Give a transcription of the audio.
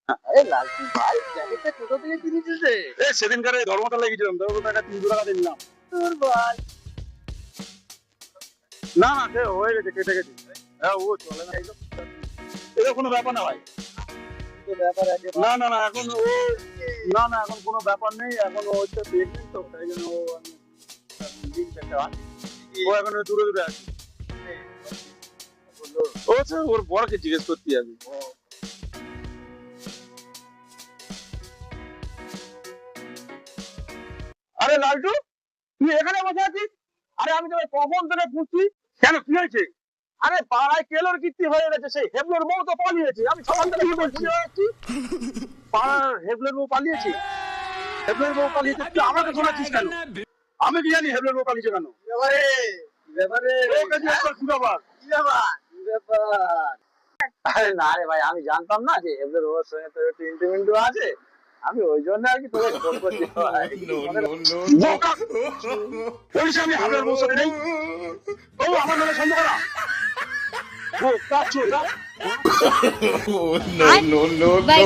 আরে লালটু ভাই, জ্যাকেটটা কোথা থেকে কিনেছিস রে? সেদিনকার ধর্মতলা গেছিলাম, ধর্মতলা 300 টাকা দিয়ে নিলাম। তোর ভাই না না, সে হয়ে গেছে, কেটে গেছে। হ্যাঁ, ও চলে না, এটা কোনো ব্যাপার না ভাই। তো ব্যাপার আছে না না না, এখন ও না না, এখন কোনো ব্যাপার নেই। এখন ও হচ্ছে প্রেগনেন্ট, তো তাই জন্য ও লিঙ্ক একটা হয়। ও এখন দূরে দূরে আছে। ও হচ্ছে ওর বড়কে জিজ্ঞেস করতে আমি। আরে লালটু, তুই এখানে বসে আছিস? আরে আমি তোকে কখন ধরে খুঁজছি। কেন, কি হয়েছে? আরে পাড়ায় কেলোর কীর্তি হয়ে গেছে, সেই হেবলোর বউ তো পালিয়েছে। আমি সকাল থেকে খুঁজে যাচ্ছি, পাড়ার হেবলোর বউ পালিয়েছে। হেবলোর বউ পালিয়েছে, তুই আমাকে শোনাচ্ছিস কেন? আমি কি জানি হেবলোর বউ পালিয়েছে কেন? ব্যাপারে ব্যাপারে ওকে জিজ্ঞেস কর কি ব্যাপার। কি ব্যাপার কি ব্যাপার? আরে না রে ভাই, আমি জানতাম না যে এবার ওর সঙ্গে তোর একটু ইন্টিমেন্টু আছে। আমি ওই জন্য আর কি তোকে ফোন করছি ভাই। বোকা! বলিস আমি হেবলোর বউর সাথে নেই? ও আমার নামে সন্দেহ করা। বোকা চোদা। no, no, no, no.